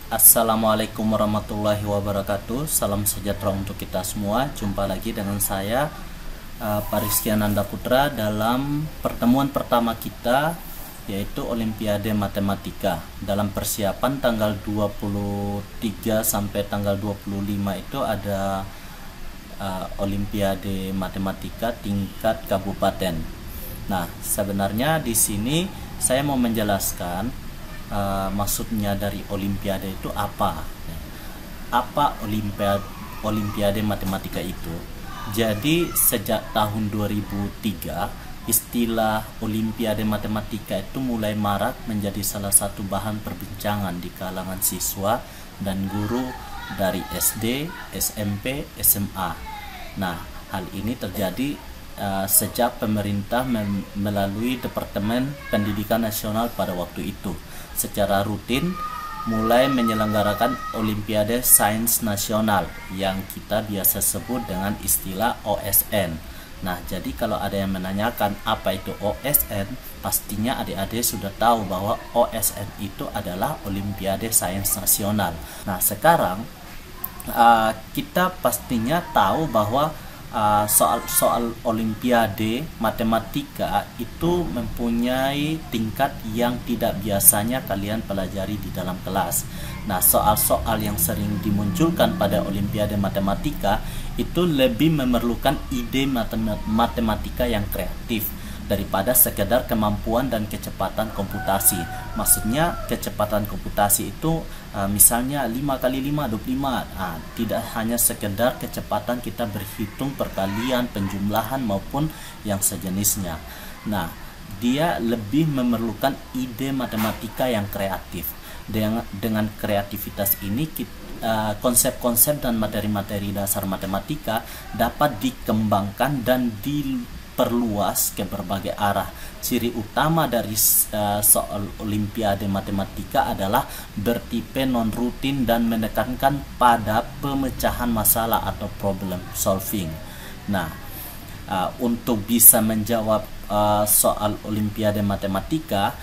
Assalamualaikum warahmatullahi wabarakatuh. Salam sejahtera untuk kita semua. Jumpa lagi dengan saya Pariski Ananda Putra dalam pertemuan pertama kita, yaitu Olimpiade Matematika. Dalam persiapan tanggal 23 sampai tanggal 25 itu ada Olimpiade Matematika tingkat kabupaten. Nah, sebenarnya di sini saya mau menjelaskan maksudnya dari Olimpiade itu apa? Apa Olimpiade Matematika itu? Jadi sejak tahun 2003 istilah Olimpiade Matematika itu mulai marak menjadi salah satu bahan perbincangan di kalangan siswa dan guru dari SD, SMP, SMA. Nah, hal ini terjadi sejak pemerintah melalui Departemen Pendidikan Nasional pada waktu itu secara rutin mulai menyelenggarakan Olimpiade Sains Nasional yang kita biasa sebut dengan istilah OSN. Nah, jadi kalau ada yang menanyakan apa itu OSN, pastinya adik-adik sudah tahu bahwa OSN itu adalah Olimpiade Sains Nasional. Nah, sekarang kita pastinya tahu bahwa soal Olimpiade Matematika itu mempunyai tingkat yang tidak biasanya kalian pelajari di dalam kelas. Nah, soal-soal yang sering dimunculkan pada Olimpiade Matematika itu lebih memerlukan ide matematika yang kreatif daripada sekedar kemampuan dan kecepatan komputasi. Maksudnya kecepatan komputasi itu misalnya 5 kali 5 25. Tidak hanya sekedar kecepatan kita berhitung perkalian, penjumlahan maupun yang sejenisnya. Nah, dia lebih memerlukan ide matematika yang kreatif. Dengan kreativitas ini konsep-konsep dan materi-materi dasar matematika dapat dikembangkan dan diperluas ke berbagai arah. Ciri utama dari soal Olimpiade Matematika adalah bertipe non-rutin dan menekankan pada pemecahan masalah atau problem solving. Nah, untuk bisa menjawab soal Olimpiade Matematika,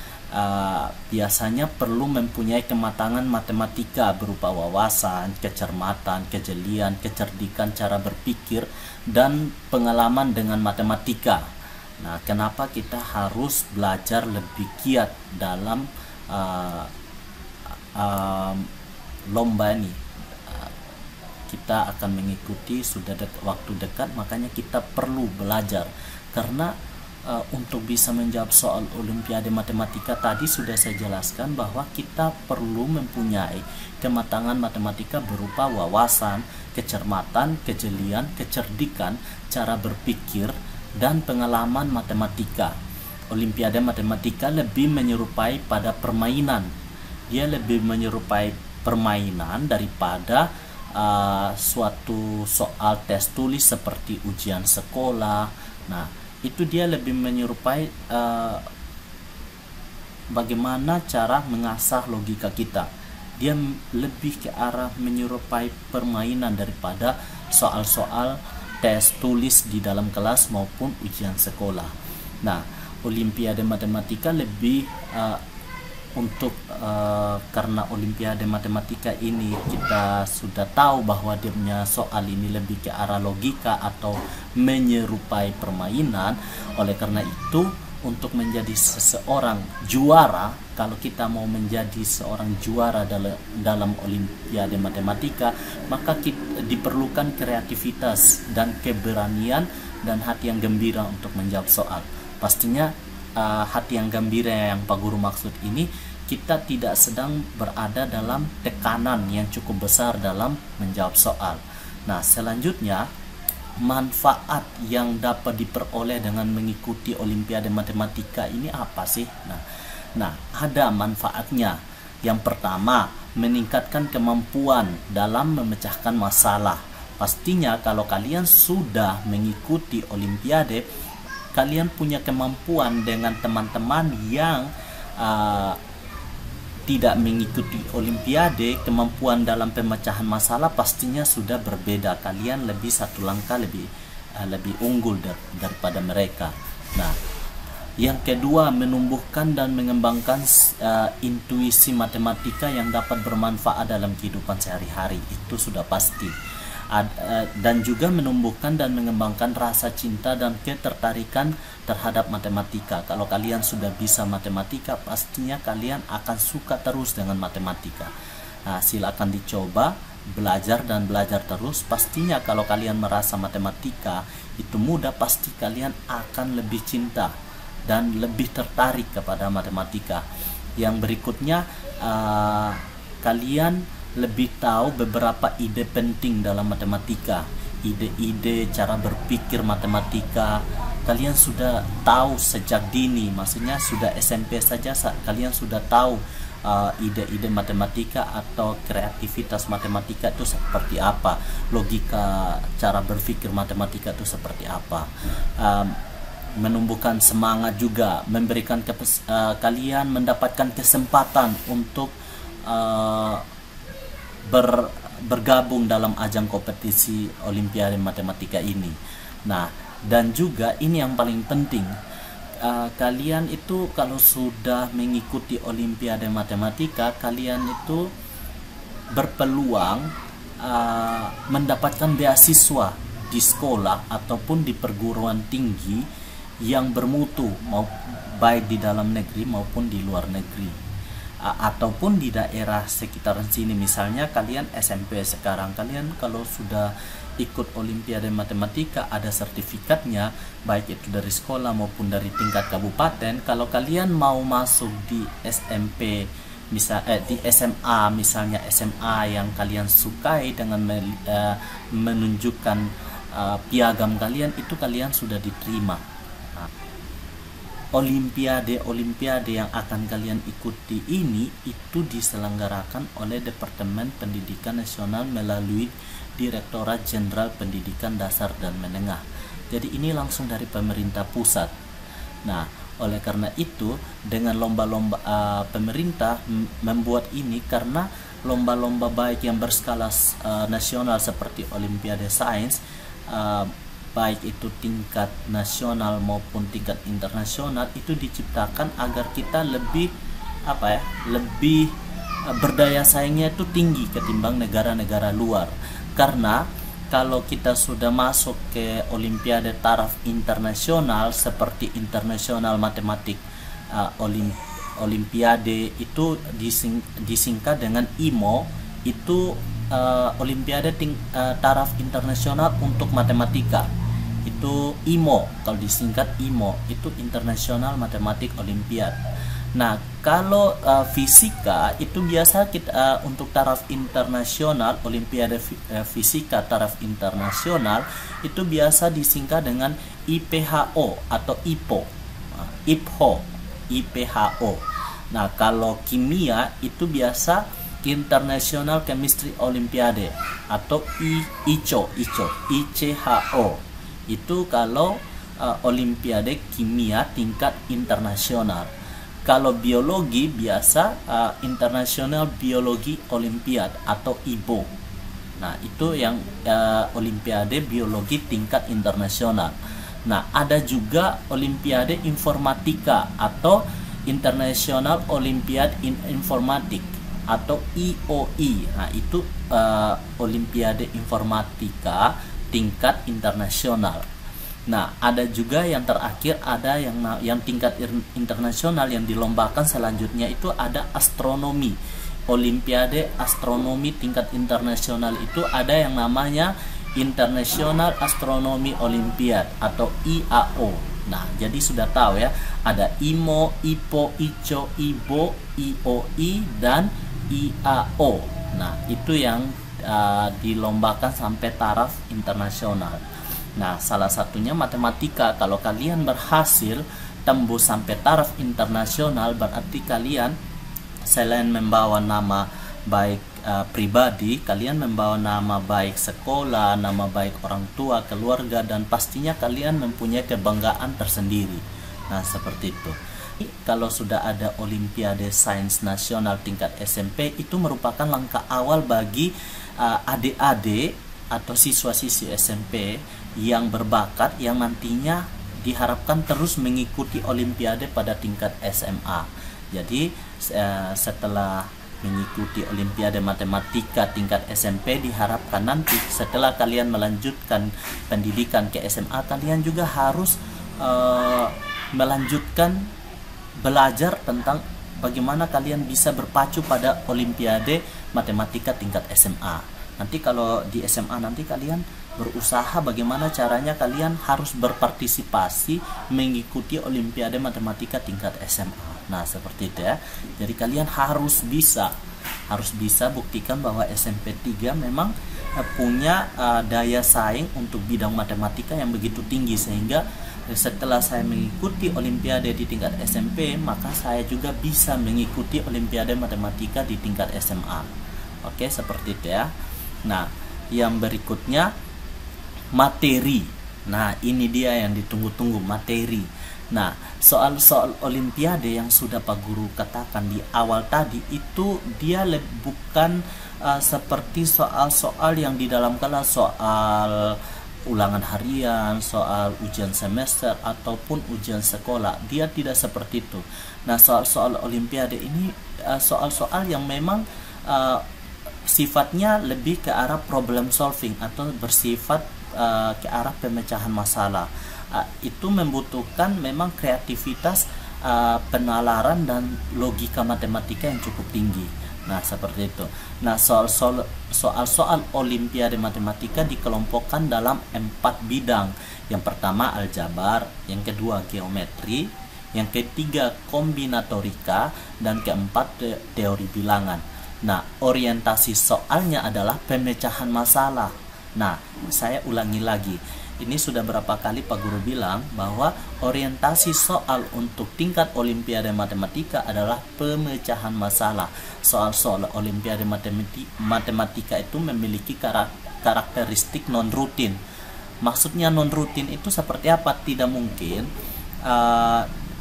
biasanya perlu mempunyai kematangan matematika berupa wawasan, kecermatan, kejelian, kecerdikan cara berpikir, dan pengalaman dengan matematika. Nah, kenapa kita harus belajar lebih giat dalam lomba ini? Kita akan mengikuti sudah waktu dekat, makanya kita perlu belajar karena untuk bisa menjawab soal Olimpiade Matematika tadi sudah saya jelaskan bahwa kita perlu mempunyai kematangan matematika berupa wawasan, kecermatan, kejelian, kecerdikan, cara berpikir, dan pengalaman matematika. Olimpiade Matematika lebih menyerupai pada permainan. Dia lebih menyerupai permainan daripada suatu soal tes tulis seperti ujian sekolah. Nah, itu dia lebih menyerupai bagaimana cara mengasah logika kita. Dia lebih ke arah menyerupai permainan daripada soal-soal tes tulis di dalam kelas maupun ujian sekolah. Nah, Olimpiade Matematika lebih karena Olimpiade Matematika ini kita sudah tahu bahwa dia punya soal ini lebih ke arah logika atau menyerupai permainan. Oleh karena itu, untuk menjadi seseorang juara, kalau kita mau menjadi seorang juara dalam Olimpiade Matematika, maka diperlukan kreativitas dan keberanian dan hati yang gembira untuk menjawab soal. Pastinya hati yang gembira yang Pak Guru maksud ini, kita tidak sedang berada dalam tekanan yang cukup besar dalam menjawab soal. Nah, selanjutnya manfaat yang dapat diperoleh dengan mengikuti Olimpiade Matematika ini apa sih? Nah, ada manfaatnya. Yang pertama, meningkatkan kemampuan dalam memecahkan masalah. Pastinya kalau kalian sudah mengikuti Olimpiade, kalian punya kemampuan dengan teman-teman yang tidak mengikuti Olimpiade. Kemampuan dalam pemecahan masalah pastinya sudah berbeda. Kalian lebih satu langkah lebih unggul daripada mereka. Nah, Yang kedua, menumbuhkan dan mengembangkan intuisi matematika yang dapat bermanfaat dalam kehidupan sehari-hari. Itu sudah pasti. Dan juga menumbuhkan dan mengembangkan rasa cinta dan ketertarikan terhadap matematika. Kalau kalian sudah bisa matematika, pastinya kalian akan suka terus dengan matematika. Nah, silakan dicoba, belajar dan belajar terus. Pastinya kalau kalian merasa matematika itu mudah, pasti kalian akan lebih cinta dan lebih tertarik kepada matematika. Yang berikutnya, kalian lebih tahu beberapa ide penting dalam matematika, ide-ide cara berpikir matematika. Kalian sudah tahu sejak dini, maksudnya sudah SMP saja kalian sudah tahu ide-ide matematika atau kreativitas matematika itu seperti apa, logika cara berpikir matematika itu seperti apa. Menumbuhkan semangat juga, memberikan kalian mendapatkan kesempatan untuk bergabung dalam ajang kompetisi Olimpiade Matematika ini. Nah, dan juga ini yang paling penting, kalian itu kalau sudah mengikuti Olimpiade Matematika, kalian itu berpeluang mendapatkan beasiswa di sekolah ataupun di perguruan tinggi yang bermutu, baik di dalam negeri maupun di luar negeri, ataupun di daerah sekitaran sini. Misalnya kalian SMP sekarang, kalian kalau sudah ikut Olimpiade Matematika ada sertifikatnya, baik itu dari sekolah maupun dari tingkat kabupaten. Kalau kalian mau masuk di SMP, di SMA, misalnya SMA yang kalian sukai dengan menunjukkan piagam kalian, itu kalian sudah diterima. Olimpiade yang akan kalian ikuti ini itu diselenggarakan oleh Departemen Pendidikan Nasional melalui Direktorat Jenderal Pendidikan Dasar dan Menengah. Jadi ini langsung dari pemerintah pusat. Nah, oleh karena itu dengan lomba-lomba pemerintah membuat ini karena lomba-lomba baik yang berskala nasional seperti Olimpiade Sains, baik itu tingkat nasional maupun tingkat internasional, itu diciptakan agar kita lebih lebih berdaya saingnya itu tinggi ketimbang negara-negara luar. Karena kalau kita sudah masuk ke Olimpiade taraf internasional seperti International Mathematics Olimpiade, itu disingkat dengan IMO, itu Olimpiade taraf internasional untuk matematika. Itu IMO, kalau disingkat IMO itu International Mathematics Olympiad. Nah, kalau fisika itu biasa kita untuk taraf internasional, Olimpiade Fisika taraf internasional itu biasa disingkat dengan IPHO atau IPO, IPHO. Nah, kalau kimia itu biasa International Chemistry Olympiade atau ICHO. Itu kalau Olimpiade Kimia tingkat internasional. Kalau biologi biasa International Biology Olympiad atau IBO. Nah, itu yang Olimpiade Biologi tingkat internasional. Nah, ada juga Olimpiade Informatika atau International Olympiad in Informatics atau IOI. Nah, itu Olimpiade Informatika tingkat internasional. Nah, ada juga yang terakhir, ada yang tingkat internasional yang dilombakan selanjutnya itu ada astronomi. Olimpiade Astronomi tingkat internasional itu ada yang namanya International Astronomy Olympiad atau IAO. Nah, jadi sudah tahu ya, ada IMO, IPO, ICHO, IBO, IOI dan IAO. Nah, itu yang dilombakan sampai taraf internasional. Nah, salah satunya matematika. Kalau kalian berhasil tembus sampai taraf internasional, berarti kalian selain membawa nama baik pribadi, kalian membawa nama baik sekolah, nama baik orang tua, keluarga, dan pastinya kalian mempunyai kebanggaan tersendiri. Nah, seperti itu. Kalau sudah ada Olimpiade Sains Nasional tingkat SMP, itu merupakan langkah awal bagi adik-adik atau siswa-siswi SMP yang berbakat, yang nantinya diharapkan terus mengikuti olimpiade pada tingkat SMA. Jadi setelah mengikuti olimpiade matematika tingkat SMP, diharapkan nanti setelah kalian melanjutkan pendidikan ke SMA, kalian juga harus melanjutkan belajar tentang bagaimana kalian bisa berpacu pada olimpiade matematika tingkat SMA. Nanti kalau di SMA nanti kalian berusaha bagaimana caranya kalian harus berpartisipasi mengikuti olimpiade matematika tingkat SMA. Nah, seperti itu ya. Jadi kalian harus bisa buktikan bahwa SMP 3 memang punya daya saing untuk bidang matematika yang begitu tinggi, sehingga setelah saya mengikuti olimpiade di tingkat SMP, maka saya juga bisa mengikuti olimpiade matematika di tingkat SMA. Oke, seperti itu ya. Nah, yang berikutnya materi. Nah, ini dia yang ditunggu-tunggu, materi. Nah, soal-soal olimpiade yang sudah Pak Guru katakan di awal tadi itu dia bukan seperti soal-soal yang di dalam kelas, soal ulangan harian, soal ujian semester ataupun ujian sekolah. Dia tidak seperti itu. Nah, soal-soal olimpiade ini soal-soal yang memang sifatnya lebih ke arah problem solving atau bersifat ke arah pemecahan masalah. Itu membutuhkan memang kreativitas, penalaran dan logika matematika yang cukup tinggi. Nah, seperti itu. Nah, soal-soal olimpiade matematika dikelompokkan dalam 4 bidang. Yang pertama aljabar, yang kedua geometri, yang ketiga kombinatorika, dan keempat teori bilangan. Nah, orientasi soalnya adalah pemecahan masalah. Nah, saya ulangi lagi. Ini sudah berapa kali Pak Guru bilang bahwa orientasi soal untuk tingkat olimpiade matematika adalah pemecahan masalah. Soal-soal olimpiade matematika itu memiliki karakteristik non-rutin. Maksudnya non-rutin itu seperti apa? Tidak mungkin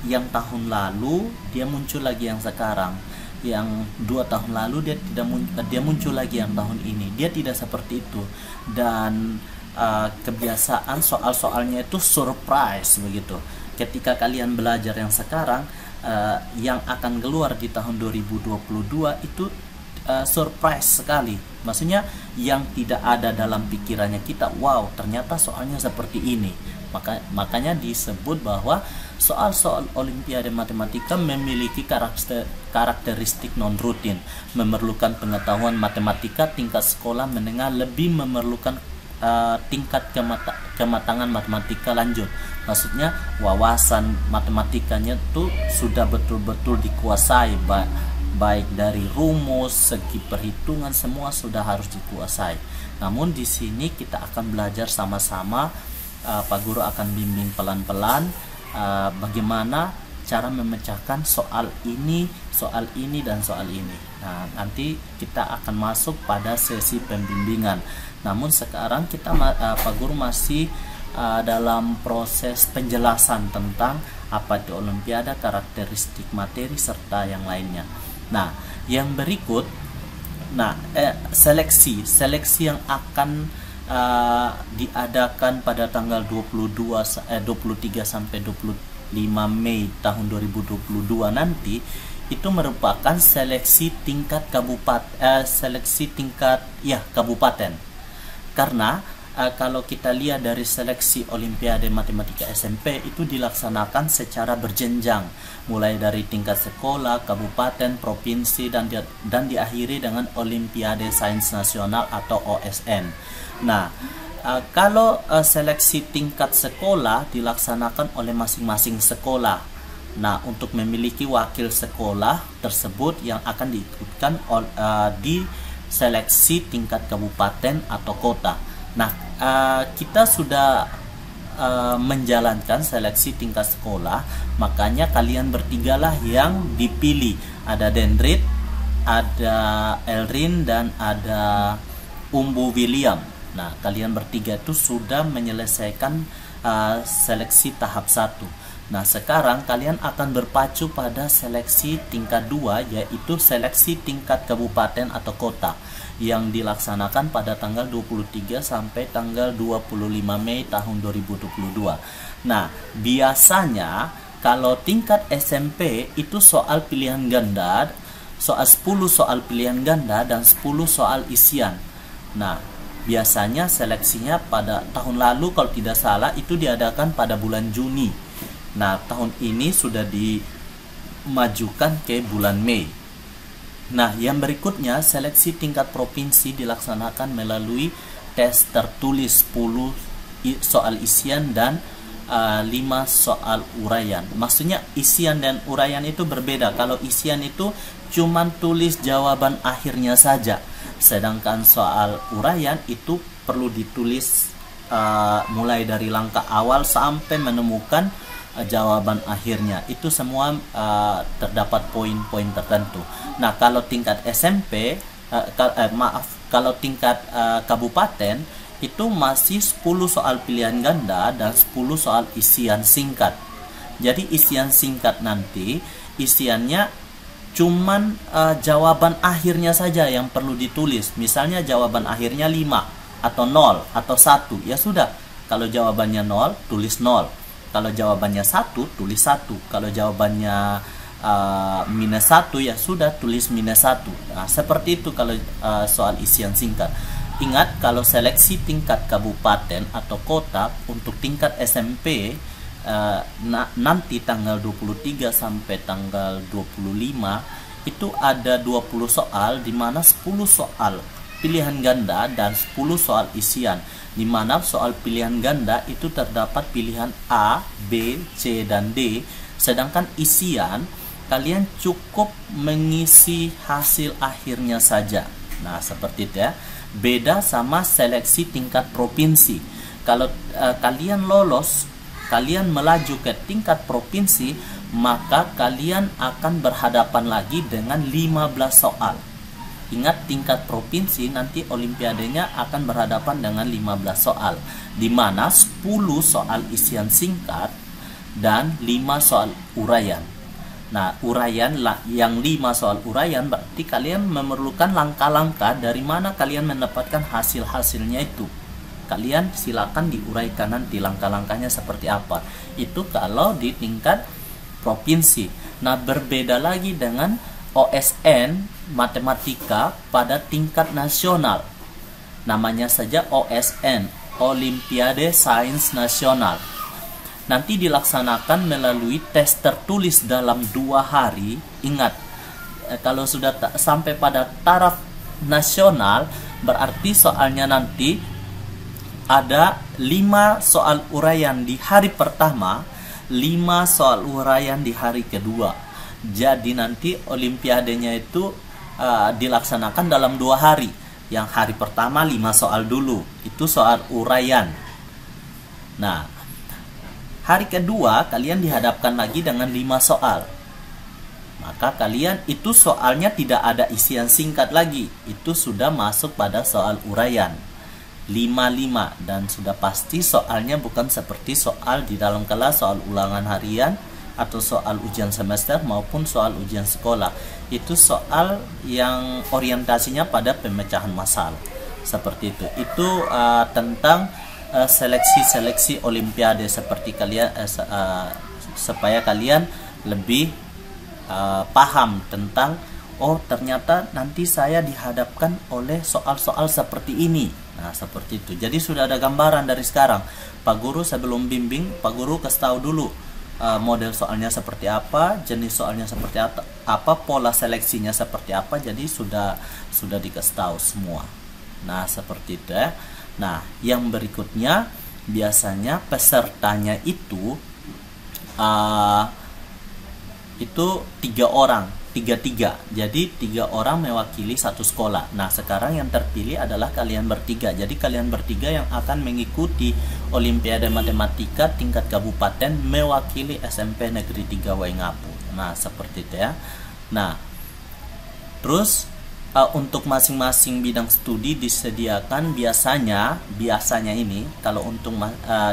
yang tahun lalu dia muncul lagi yang sekarang, yang 2 tahun lalu dia muncul lagi yang tahun ini. Dia tidak seperti itu. Dan kebiasaan soal-soalnya itu surprise begitu. Ketika kalian belajar yang sekarang, yang akan keluar di tahun 2022 itu surprise sekali. Maksudnya yang tidak ada dalam pikirannya kita, wow, ternyata soalnya seperti ini. Makanya disebut bahwa soal-soal olimpiade matematika memiliki karakteristik non-rutin, memerlukan pengetahuan matematika tingkat sekolah menengah, lebih memerlukan tingkat kematangan matematika lanjut. Maksudnya wawasan matematikanya tuh sudah betul-betul dikuasai, baik dari rumus, segi perhitungan, semua sudah harus dikuasai. Namun di sini kita akan belajar sama-sama. Pak Guru akan bimbing pelan-pelan bagaimana cara memecahkan soal ini, dan soal ini. Nah, nanti kita akan masuk pada sesi pembimbingan. Namun sekarang Pak Guru masih dalam proses penjelasan tentang apa itu olimpiade, karakteristik materi, serta yang lainnya. Nah, yang berikut, seleksi yang akan diadakan pada tanggal 23 sampai 25 Mei tahun 2022 nanti itu merupakan seleksi tingkat kabupaten. Karena kalau kita lihat dari seleksi olimpiade matematika SMP itu dilaksanakan secara berjenjang, mulai dari tingkat sekolah, kabupaten, provinsi, dan diakhiri dengan olimpiade sains nasional atau OSN. Nah, kalau seleksi tingkat sekolah dilaksanakan oleh masing-masing sekolah. Nah, untuk memiliki wakil sekolah tersebut yang akan diikutkan di seleksi tingkat kabupaten atau kota. Nah, kita sudah menjalankan seleksi tingkat sekolah, makanya kalian bertigalah yang dipilih. Ada Dendrit, ada Elrin, dan ada Umbu William. Nah, kalian bertiga itu sudah menyelesaikan seleksi tahap 1. Nah, sekarang kalian akan berpacu pada seleksi tingkat 2, yaitu seleksi tingkat kabupaten atau kota yang dilaksanakan pada tanggal 23 sampai tanggal 25 Mei tahun 2022. Nah, biasanya kalau tingkat SMP itu soal pilihan ganda, 10 soal pilihan ganda dan 10 soal isian. Nah, biasanya seleksinya pada tahun lalu kalau tidak salah itu diadakan pada bulan Juni. Nah, tahun ini sudah dimajukan ke bulan Mei. Nah, yang berikutnya seleksi tingkat provinsi dilaksanakan melalui tes tertulis 10 soal isian dan 5 soal uraian. Maksudnya isian dan uraian itu berbeda. Kalau isian itu cuman tulis jawaban akhirnya saja. Sedangkan soal uraian itu perlu ditulis mulai dari langkah awal sampai menemukan jawaban akhirnya. Itu semua terdapat poin-poin tertentu. Nah, kalau tingkat SMP, kalau tingkat kabupaten itu masih 10 soal pilihan ganda dan 10 soal isian singkat. Jadi isian singkat nanti isiannya cuman jawaban akhirnya saja yang perlu ditulis. Misalnya jawaban akhirnya 5 atau 0 atau 1, ya sudah. Kalau jawabannya 0, tulis 0. Kalau jawabannya 1, tulis 1. Kalau jawabannya minus 1, ya sudah, tulis minus 1. Nah, seperti itu kalau soal isian singkat. Ingat, kalau seleksi tingkat kabupaten atau kota untuk tingkat SMP nanti tanggal 23 sampai tanggal 25 itu ada 20 soal, di mana 10 soal pilihan ganda dan 10 soal isian, di mana soal pilihan ganda itu terdapat pilihan A, B, C, dan D. Sedangkan isian kalian cukup mengisi hasil akhirnya saja. Nah, seperti itu ya. Beda sama seleksi tingkat provinsi. Kalau kalian lolos, kalian melaju ke tingkat provinsi, maka kalian akan berhadapan lagi dengan 15 soal. Ingat, tingkat provinsi nanti olimpiadenya akan berhadapan dengan 15 soal, di mana 10 soal isian singkat dan 5 soal uraian. Nah, uraian yang 5 soal uraian berarti kalian memerlukan langkah-langkah dari mana kalian mendapatkan hasil-hasilnya itu. Kalian silakan diuraikan nanti langkah-langkahnya seperti apa. Itu kalau di tingkat provinsi. Nah, berbeda lagi dengan OSN matematika pada tingkat nasional. Namanya saja OSN, Olimpiade Sains Nasional. Nanti dilaksanakan melalui tes tertulis dalam 2 hari. Ingat, kalau sudah sampai pada taraf nasional, berarti soalnya nanti ada 5 soal uraian di hari pertama, 5 soal uraian di hari kedua. Jadi nanti olimpiadenya itu dilaksanakan dalam 2 hari. Yang hari pertama 5 soal dulu, itu soal uraian. Nah, hari kedua kalian dihadapkan lagi dengan 5 soal. Maka kalian itu soalnya tidak ada isian singkat lagi. Itu sudah masuk pada soal uraian 5-5. Dan sudah pasti soalnya bukan seperti soal di dalam kelas, soal ulangan harian atau soal ujian semester maupun soal ujian sekolah. Itu soal yang orientasinya pada pemecahan massal. Seperti itu. Itu tentang seleksi-seleksi olimpiade, seperti kalian supaya kalian lebih paham tentang, oh ternyata nanti saya dihadapkan oleh soal-soal seperti ini. Nah, seperti itu. Jadi sudah ada gambaran dari sekarang. Pak Guru sebelum bimbing, Pak Guru kasih tahu dulu model soalnya seperti apa, jenis soalnya seperti apa, pola seleksinya seperti apa. Jadi sudah dikasih tahu semua. Nah, seperti itu ya. Nah, yang berikutnya biasanya pesertanya itu 3 orang, 3-3. Jadi 3 orang mewakili satu sekolah. Nah, sekarang yang terpilih adalah kalian bertiga. Jadi kalian bertiga yang akan mengikuti Olimpiade Matematika tingkat kabupaten mewakili SMP Negeri 3 Waingapu. Nah, seperti itu ya. Nah, terus untuk masing-masing bidang studi disediakan biasanya ini kalau untuk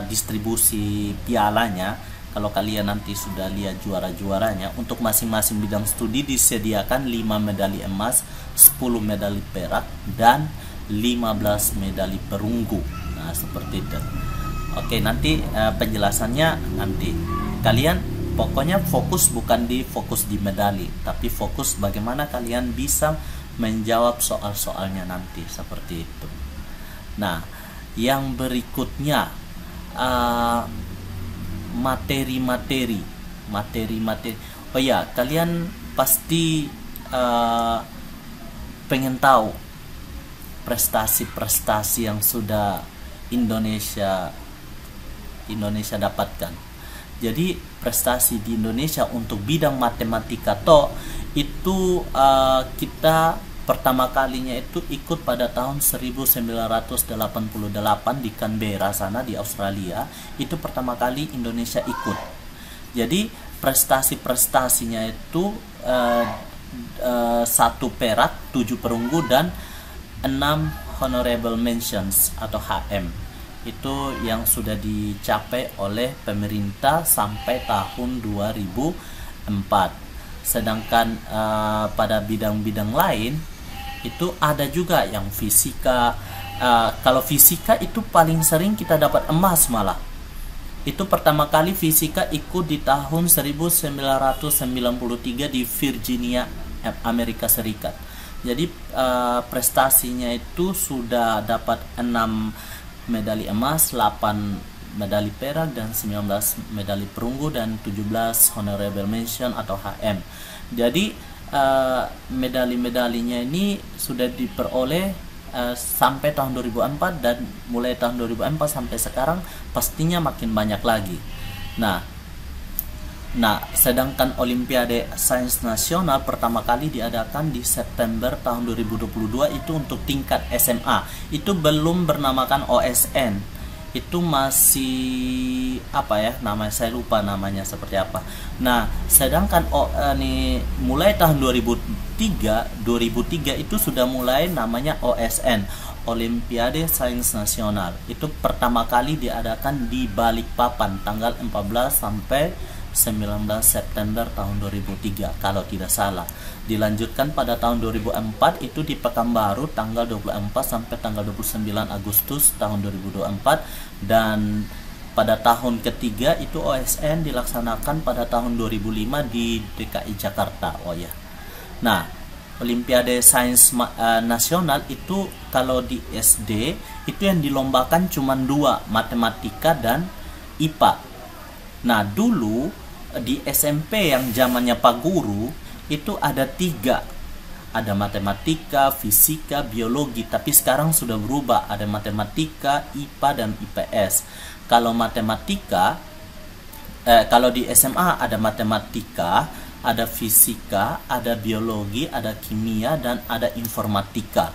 distribusi pialanya Kalau kalian nanti sudah lihat juara-juaranya, untuk masing-masing bidang studi disediakan 5 medali emas, 10 medali perak, dan 15 medali perunggu. Nah, seperti itu. Oke, nanti penjelasannya nanti. Kalian pokoknya bukan fokus di medali, tapi fokus bagaimana kalian bisa menjawab soal-soalnya nanti, seperti itu. Nah, yang berikutnya materi-materi. Oh ya, kalian pasti pengen tahu prestasi-prestasi yang sudah Indonesia dapatkan. Jadi prestasi di Indonesia untuk bidang matematika itu kita pertama kalinya itu ikut pada tahun 1988 di Canberra sana di Australia. Itu pertama kali Indonesia ikut. Jadi prestasi-prestasinya itu 1 perak, 7 perunggu, dan 6 honorable mentions atau HM. Itu yang sudah dicapai oleh pemerintah sampai tahun 2004. Sedangkan pada bidang-bidang lain itu ada juga yang fisika. Kalau fisika itu paling sering kita dapat emas malah. Itu pertama kali fisika ikut di tahun 1993 di Virginia, Amerika Serikat. Jadi prestasinya itu sudah dapat 6 medali emas, 8 medali perak, dan 19 medali perunggu, dan 17 honorable mention atau HM. Jadi medali-medalinya ini sudah diperoleh sampai tahun 2004, dan mulai tahun 2004 sampai sekarang pastinya makin banyak lagi. Nah, sedangkan Olimpiade Sains Nasional pertama kali diadakan di September tahun 2022 itu untuk tingkat SMA. Itu belum bernamakan OSN. Itu masih namanya saya lupa namanya seperti apa. Nah, sedangkan mulai tahun 2003 itu sudah mulai namanya OSN, Olimpiade Sains Nasional. Itu pertama kali diadakan di Balikpapan tanggal 14 sampai 19 September tahun 2003 kalau tidak salah. Dilanjutkan pada tahun 2004 itu di Pekanbaru tanggal 24 sampai tanggal 29 Agustus tahun 2024, dan pada tahun ketiga itu OSN dilaksanakan pada tahun 2005 di DKI Jakarta. Oh ya. Nah, Olimpiade Sains Nasional itu kalau di SD itu yang dilombakan cuma 2, matematika dan IPA. Nah, dulu di SMP yang zamannya Pak Guru itu ada 3. Ada matematika, fisika, biologi, tapi sekarang sudah berubah. Ada matematika, IPA, dan IPS. Kalau matematika, kalau di SMA ada matematika, ada fisika, ada biologi, ada kimia, dan ada informatika.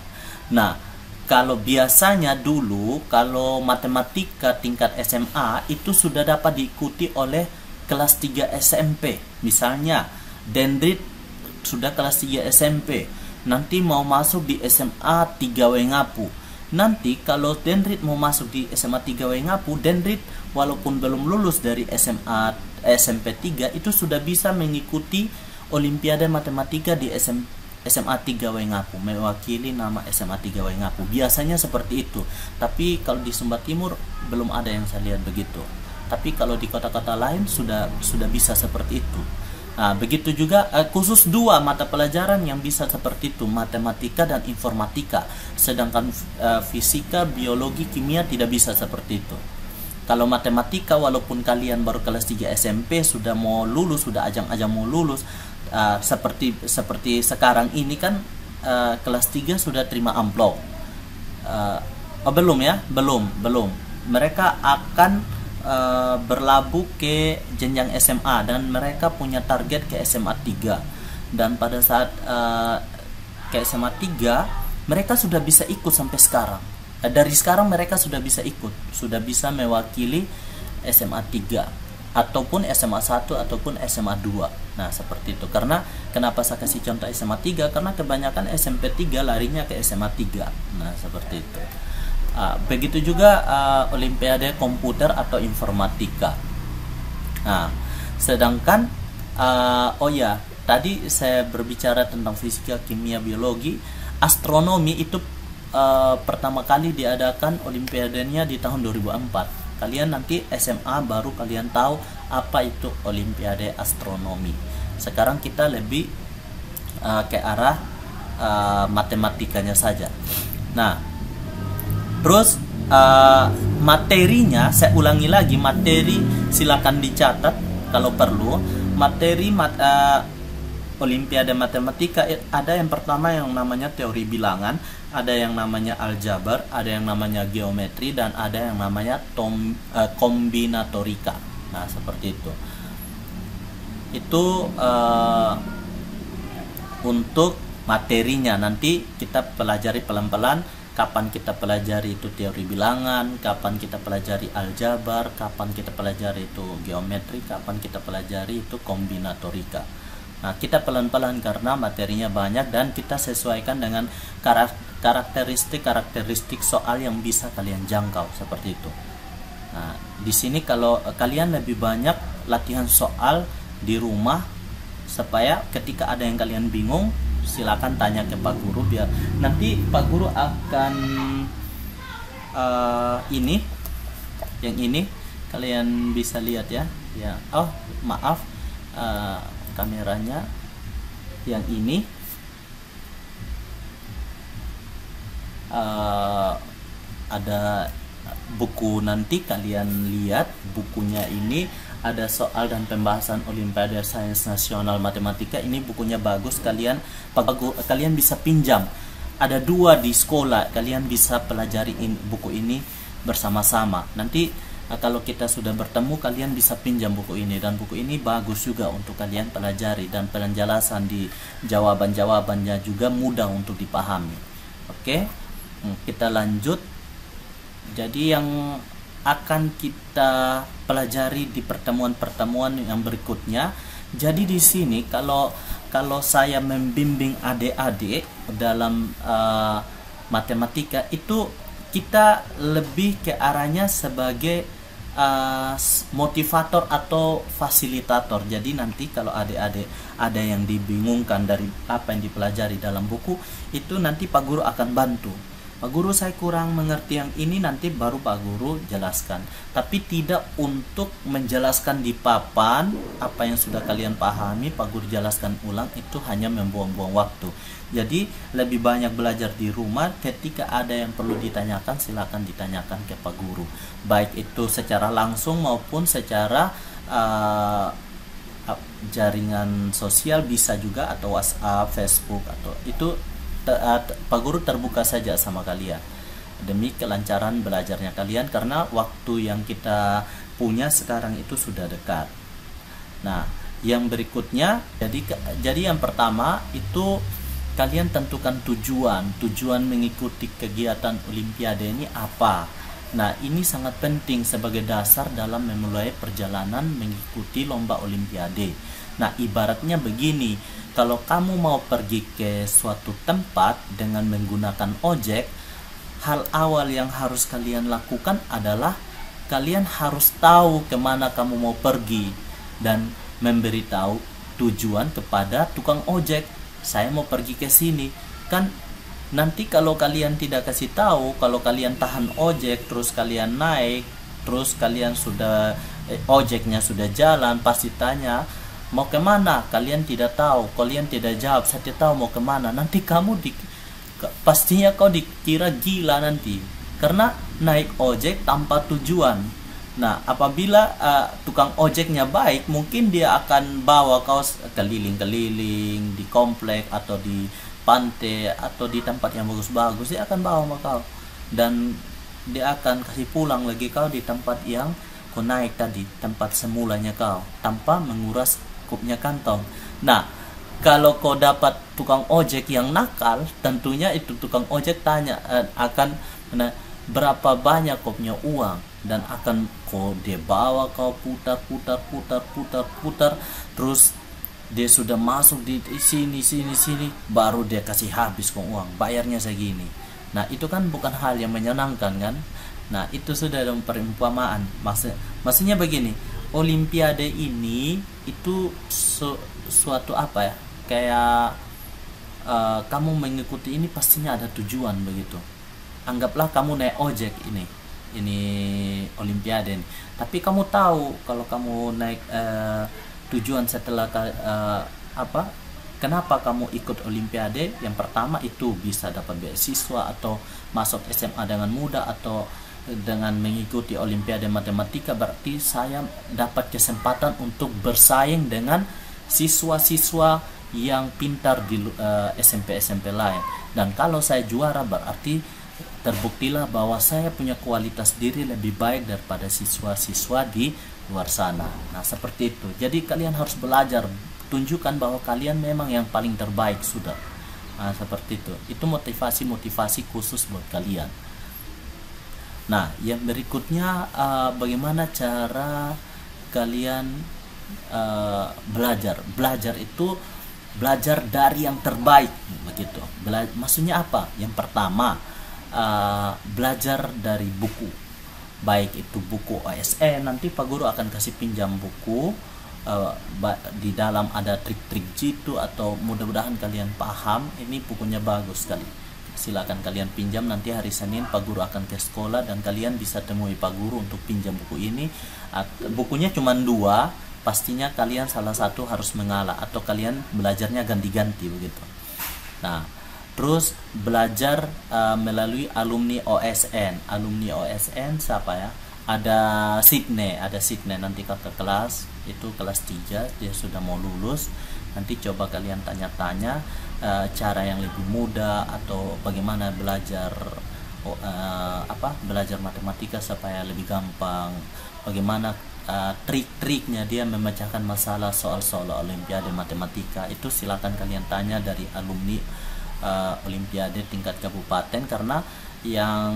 Nah, kalau biasanya dulu, kalau matematika tingkat SMA itu sudah dapat diikuti oleh kelas 3 SMP. Misalnya, Dendrit sudah kelas 3 SMP. Nanti mau masuk di SMA 3 Wengapu. Nanti kalau Dendrit mau masuk di SMA 3 Wengapu, Dendrit walaupun belum lulus dari SMP 3 itu sudah bisa mengikuti Olimpiade Matematika di SMA 3 Wengapu, mewakili nama SMA 3 Wengapu. Biasanya seperti itu. Tapi kalau di Sumba Timur belum ada yang saya lihat begitu. Tapi kalau di kota-kota lain sudah bisa seperti itu. Nah, begitu juga khusus 2 mata pelajaran yang bisa seperti itu, matematika dan informatika. Sedangkan fisika, biologi, kimia tidak bisa seperti itu. Kalau matematika walaupun kalian baru kelas 3 SMP sudah mau lulus, sudah ajang-ajang mau lulus, seperti sekarang ini kan kelas 3 sudah terima amplop. Belum ya? Belum. Mereka akan berlabuh ke jenjang SMA dan mereka punya target ke SMA 3. Dan pada saat ke SMA 3 mereka sudah bisa ikut sampai sekarang. Dari sekarang mereka sudah bisa ikut, sudah bisa mewakili SMA 3 ataupun SMA 1 ataupun SMA 2. Nah, seperti itu. Karena kenapa saya kasih contoh SMA 3? Karena kebanyakan SMP 3 larinya ke SMA 3. Nah, seperti itu. Begitu juga Olimpiade komputer atau informatika. Nah, sedangkan oh ya, tadi saya berbicara tentang fisika, kimia, biologi, astronomi itu pertama kali diadakan olimpiadanya di tahun 2004. Kalian nanti SMA baru kalian tahu apa itu olimpiade astronomi. Sekarang kita lebih ke arah matematikanya saja. Nah, terus materinya saya ulangi lagi, materi silakan dicatat kalau perlu. Materi Olimpiade Matematika ada yang pertama yang namanya teori bilangan, ada yang namanya aljabar, ada yang namanya geometri, dan ada yang namanya kombinatorika. Nah, seperti itu. Itu untuk materinya. Nanti kita pelajari pelan-pelan kapan kita pelajari itu teori bilangan, kapan kita pelajari aljabar, kapan kita pelajari itu geometri, kapan kita pelajari itu kombinatorika. Nah, kita pelan-pelan karena materinya banyak dan kita sesuaikan dengan karakteristik soal yang bisa kalian jangkau, seperti itu. Nah, di sini kalau kalian lebih banyak latihan soal di rumah supaya ketika ada yang kalian bingung, silakan tanya ke Pak Guru, biar nanti Pak Guru akan ini yang ini kalian bisa lihat ya. Oh, maaf, kameranya yang ini ada buku, nanti kalian lihat bukunya. Ini ada soal dan pembahasan Olimpiade Sains Nasional Matematika. Ini bukunya bagus, kalian bisa pinjam. Ada 2 di sekolah, kalian bisa pelajari buku ini bersama-sama. Nanti kalau kita sudah bertemu, kalian bisa pinjam buku ini, dan buku ini bagus juga untuk kalian pelajari, dan penjelasan di jawaban-jawabannya juga mudah untuk dipahami. Oke, kita lanjut. Jadi yang akan kita pelajari di pertemuan-pertemuan yang berikutnya. Jadi di sini kalau saya membimbing adik-adik dalam matematika itu, kita lebih ke arahnya sebagai motivator atau fasilitator. Jadi nanti kalau adik-adik ada yang dibingungkan dari apa yang dipelajari dalam buku, itu nanti Pak Guru akan bantu. Pak Guru, saya kurang mengerti yang ini, nanti baru Pak Guru jelaskan. Tapi tidak untuk menjelaskan di papan apa yang sudah kalian pahami, Pak Guru jelaskan ulang, itu hanya membuang-buang waktu. Jadi lebih banyak belajar di rumah. Ketika ada yang perlu ditanyakan, silakan ditanyakan ke Pak Guru, baik itu secara langsung maupun secara jaringan sosial bisa juga, atau WhatsApp, Facebook, atau itu Pak Guru terbuka saja sama kalian demi kelancaran belajarnya kalian, karena waktu yang kita punya sekarang itu sudah dekat. Nah, yang berikutnya, jadi yang pertama itu kalian tentukan tujuan mengikuti kegiatan Olimpiade ini apa. Nah, ini sangat penting sebagai dasar dalam memulai perjalanan mengikuti lomba Olimpiade. Nah, ibaratnya begini, kalau kamu mau pergi ke suatu tempat dengan menggunakan ojek, hal awal yang harus kalian lakukan adalah kalian harus tahu kemana kamu mau pergi dan memberitahu tujuan kepada tukang ojek. Saya mau pergi ke sini. Kan nanti kalau kalian tidak kasih tahu, kalau kalian tahan ojek terus kalian naik, terus kalian sudah ojeknya sudah jalan, pasti tanya mau kemana, kalian tidak tahu, kalian tidak jawab, saya tidak tahu mau kemana, nanti kamu pastinya kau dikira gila nanti, karena naik ojek tanpa tujuan. Nah, apabila tukang ojeknya baik, mungkin dia akan bawa kau keliling-keliling di komplek atau di pantai atau di tempat yang bagus-bagus. Dia akan bawa kau dan dia akan kasih pulang lagi kau di tempat yang kau naik tadi, tempat semulanya kau, tanpa menguras kupnya kantong. Nah, kalau kau dapat tukang ojek yang nakal, tentunya itu tukang ojek tanya akan berapa banyak kau punya uang, dan akan dia bawa kau putar, terus dia sudah masuk di sini, baru dia kasih habis kau uang, bayarnya segini. Nah, itu kan bukan hal yang menyenangkan kan. Nah, itu sudah dalam perumpamaan. Maksudnya begini, Olimpiade ini itu suatu apa ya, kayak kamu mengikuti ini pastinya ada tujuan begitu. Anggaplah kamu naik ojek ini Olimpiade ini, tapi kamu tahu kalau kamu naik tujuan setelah apa, kenapa kamu ikut Olimpiade. Yang pertama itu bisa dapat beasiswa atau masuk SMA dengan mudah, atau dengan mengikuti Olimpiade Matematika berarti saya dapat kesempatan untuk bersaing dengan siswa-siswa yang pintar di SMP-SMP lain. Dan kalau saya juara berarti terbuktilah bahwa saya punya kualitas diri lebih baik daripada siswa-siswa di luar sana. Nah, seperti itu. Jadi kalian harus belajar, tunjukkan bahwa kalian memang yang paling terbaik sudah. Nah, seperti itu. Itu motivasi khusus buat kalian. Nah, yang berikutnya bagaimana cara kalian belajar. Belajar itu belajar dari yang terbaik begitu. Maksudnya apa? Yang pertama, belajar dari buku, baik itu buku OSN. Nanti Pak Guru akan kasih pinjam buku, di dalam ada trik-trik jitu, atau mudah-mudahan kalian paham. Ini bukunya bagus sekali, silakan kalian pinjam. Nanti hari Senin Pak Guru akan ke sekolah dan kalian bisa temui Pak Guru untuk pinjam buku ini. Bukunya cuma 2, pastinya kalian salah satu harus mengalah, atau kalian belajarnya ganti-ganti begitu. Nah, terus belajar melalui alumni OSN. Alumni OSN siapa ya? Ada Sydney nanti kakak kelas, itu kelas 3, dia sudah mau lulus. Nanti coba kalian tanya-tanya cara yang lebih mudah, atau bagaimana belajar belajar matematika supaya lebih gampang, bagaimana trik-triknya dia memecahkan masalah soal-soal Olimpiade Matematika. Itu silakan kalian tanya dari alumni Olimpiade tingkat kabupaten, karena yang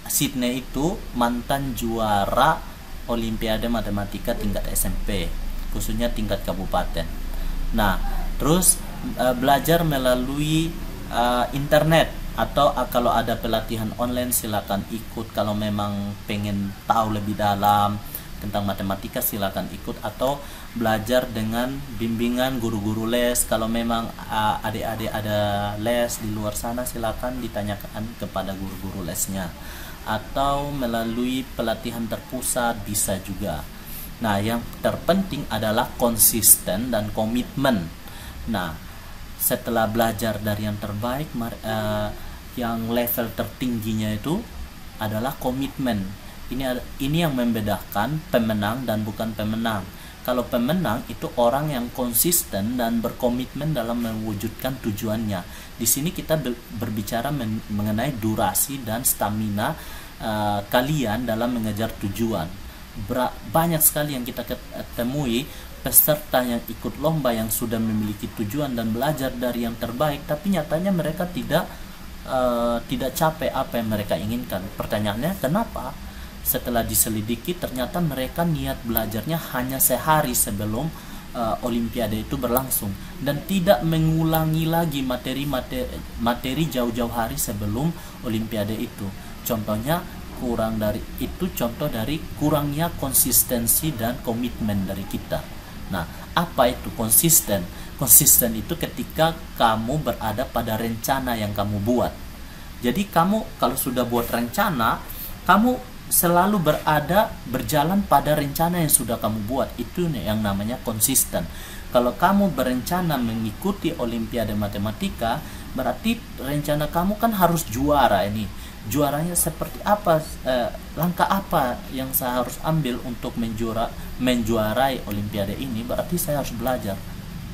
Sydney itu mantan juara Olimpiade Matematika tingkat SMP, khususnya tingkat kabupaten. Nah, terus belajar melalui internet, atau kalau ada pelatihan online silakan ikut. Kalau memang pengen tahu lebih dalam tentang matematika silakan ikut, atau belajar dengan bimbingan guru-guru les. Kalau memang adik-adik ada les di luar sana silakan ditanyakan kepada guru-guru lesnya, atau melalui pelatihan terpusat bisa juga. Nah, yang terpenting adalah konsisten dan komitmen. Nah, setelah belajar dari yang terbaik, yang level tertingginya itu adalah komitmen. Ini yang membedakan pemenang dan bukan pemenang. Kalau pemenang itu orang yang konsisten dan berkomitmen dalam mewujudkan tujuannya. Di sini kita berbicara mengenai durasi dan stamina kalian dalam mengejar tujuan. Banyak sekali yang kita temui peserta yang ikut lomba yang sudah memiliki tujuan dan belajar dari yang terbaik, tapi nyatanya mereka tidak capek apa yang mereka inginkan. Pertanyaannya kenapa? Setelah diselidiki ternyata mereka niat belajarnya hanya sehari sebelum Olimpiade itu berlangsung, dan tidak mengulangi lagi materi jauh-jauh hari sebelum Olimpiade itu. Contohnya contoh dari kurangnya konsistensi dan komitmen dari kita. Nah, apa itu konsisten? Konsisten itu ketika kamu berada pada rencana yang kamu buat. Jadi kamu kalau sudah buat rencana, kamu selalu berjalan pada rencana yang sudah kamu buat. Itu yang namanya konsisten. Kalau kamu berencana mengikuti Olimpiade Matematika, berarti rencana kamu kan harus juara ini. Juaranya seperti apa? Langkah apa yang saya harus ambil untuk menjuarai Olimpiade ini? Berarti saya harus belajar.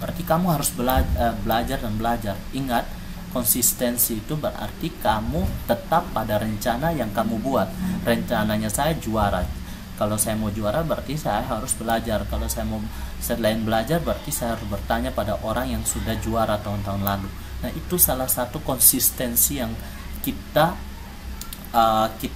Berarti kamu harus belajar dan belajar. Ingat, konsistensi itu berarti kamu tetap pada rencana yang kamu buat. Rencananya saya juara. Kalau saya mau juara berarti saya harus belajar. Kalau saya mau selain belajar berarti saya harus bertanya pada orang yang sudah juara tahun-tahun lalu. Nah, itu salah satu konsistensi yang kita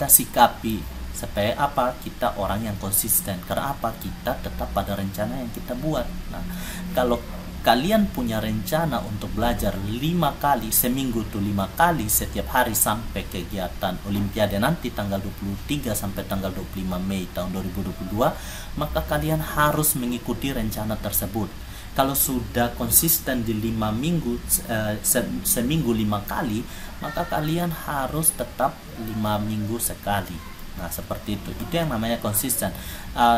sikapi. Supaya apa? Kita orang yang konsisten. Karena apa? Kita tetap pada rencana yang kita buat. Nah, kalau kalian punya rencana untuk belajar 5 kali seminggu tuh 5 kali setiap hari sampai kegiatan Olimpiade nanti tanggal 23 sampai tanggal 25 Mei tahun 2022, maka kalian harus mengikuti rencana tersebut. Kalau sudah konsisten di 5 minggu, seminggu 5 kali, maka kalian harus tetap 5 minggu sekali. Nah, seperti itu. Itu yang namanya konsisten.